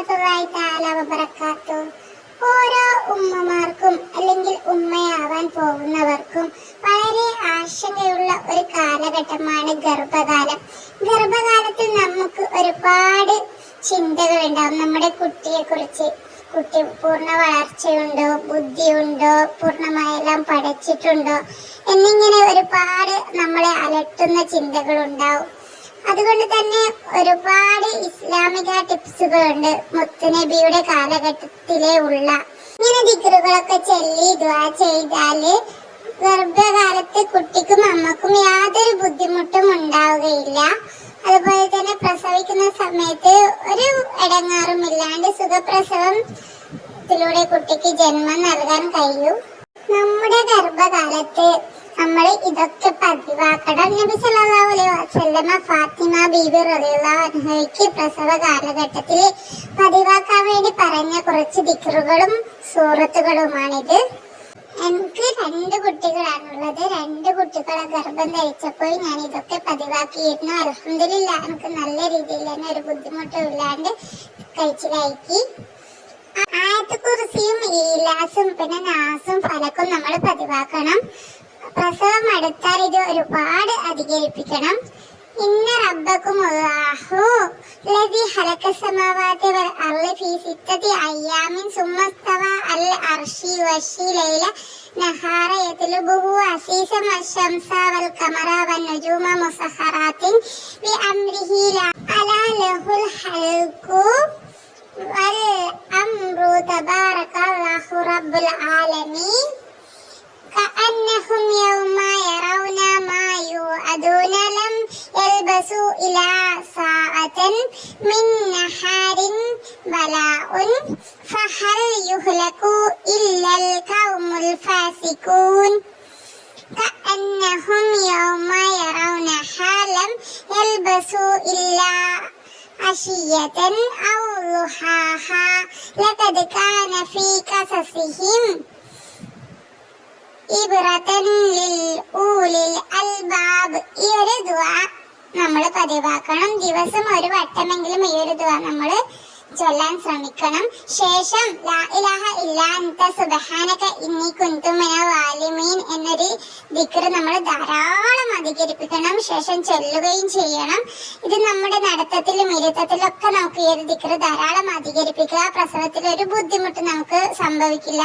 വറഹ്മത്തുള്ളാഹി തആല വബറകാതുഹു. ഓരോ ഉമ്മമാർക്കും അല്ലെങ്കിൽ ഉമ്മയാവാൻ പോകുന്നവർക്കും വളരെ ആശങ്കയുള്ള ഒരു കാലഘട്ടമാണ് ഗർഭകാലം. ഗർഭകാലത്തിൽ നമുക്ക് ഒരുപാട് ചിന്തകൾ ഉണ്ടാവും. നമ്മുടെ കുട്ടിയെ കുറിച്ച്, കുട്ടി പൂർണ്ണ വളർച്ചയുണ്ടോ, ബുദ്ധിയുണ്ടോ, പൂർണ്ണമായെല്ലാം പഠിച്ചിട്ടുണ്ടോ എന്നിങ്ങനെ ഒരുപാട് നമ്മളെ അലട്ടുന്ന ചിന്തകൾ ഉണ്ടാവും. അതുകൊണ്ട് തന്നെ ഒരുപാട് ഇസ്ലാമിക ടിപ്സുകളുണ്ട് മുത്തുനബിയുടെ കാലഘട്ടത്തിലെ ഉള്ള. ഇങ്ങനെ ദിക്റുകളൊക്കെ ചൊല്ലി ദുആ ചെയ്താല് ഗർഭകാലത്ത് കുട്ടിക്കും അമ്മക്കും യാതൊരു ബുദ്ധിമുട്ടും ഉണ്ടാവുകയില്ല. അതുപോലെ തന്നെ പ്രസവിക്കുന്ന സമയത്ത് ഒരു ഇടങ്ങാറും ഇല്ലാണ്ട് സുഖപ്രസവത്തിലൂടെ കുട്ടിക്ക് ജന്മം നൽകാൻ കഴിയും. നമ്മുടെ ഗർഭകാലത്ത് നമ്മൾ ഇതൊക്കെ പതിവാക്കണം. നബി സല്ലല്ലാഹു അലൈഹി വസല്ലമ ഫാത്തിമ ബീബി റളിയല്ലാഹു അൻഹയ്ക്ക് പ്രസവ കാലഘട്ടത്തിൽ പതിവാക്കാൻ വേണ്ടി പറഞ്ഞ കുറച്ച് ദിക്റുകളും സൂറത്തുകളുമാണിത്. എനിക്ക് 2 കുട്ടികളാണുള്ളത്. 2 കുട്ടികളെ ഗർഭം ധരിച്ചപ്പോൾ ഞാൻ ഇതൊക്കെ പതിവാക്കിയിരുന്നു. അൽഹംദുലില്ലാഹ് എനിക്ക് നല്ല രീതിയിൽ തന്നെ ഒരു ബുദ്ധിമുട്ടും ഇല്ലാണ്ട് കഴിച്ചിലാക്കി. ആയത്ത് കുർസിയും ഈലാസും പിന്നെ നാസും ഫലക്കും നമ്മൾ പതിവാക്കണം. പ്രസവം അടുത്താൽ ഇത് ഒരുപാട് അധികരിപ്പിക്കണം. ഇന്ന റബ്ബക്കും അല്ലാഹു ലദി ഖലഖ സമാവാതി വൽ അർളി ഫീ സിത്തതി അയ്യാമിൻ സുമ്മ സ്തവ അൽ അർശി വശി ലൈല നഹാറ യത്ലുബുഹു അസീസ വശംസ വൽ ഖമറ വൻ നുജൂമ മുസഖറാത്തിൻ ബി അംരിഹി അലാ ലഹുൽ ഖൽഖു വൽ അംറു തബാറകല്ലാഹു റബ്ബുൽ ആലമീൻ كأنهم يوم يرون ما يوعدون لم يلبسوا إلى ساعة من نهار بلاء فهل يهلك إلا القوم الفاسقون كأنهم يوم يرونها لم يلبسوا إلا عشية أو ضحاها لقد كان في قصصهم ഈ ഒരു ദുആ നമ്മൾ പതിവാക്കണം. ദിവസം ഒരു വട്ടമെങ്കിലും ഈ ഒരു ദുആ നമ്മൾ ചൊല്ലാൻ ശ്രമിക്കണം. ശേഷം ലാ ഇലാഹ ഇല്ലാ അൻത സുബ്ഹാനക ഇന്നി കുൻതു മിനൽ ളാലിമീൻ എന്നൊരു ദിക്ർ നമ്മൾ ധാരാളം അധികരിപ്പിക്കണം. ശേഷം ചൊല്ലുകയും ചെയ്യണം. ഇത് നമ്മുടെ നടത്തത്തിലും ഇരുത്തത്തിലൊക്കെ നമുക്ക് ഈ ഒരു ദിക്ർ ധാരാളം അധികരിപ്പിക്കുക. പ്രസവത്തിൽ ഒരു ബുദ്ധിമുട്ട് നമുക്ക് സംഭവിക്കില്ല.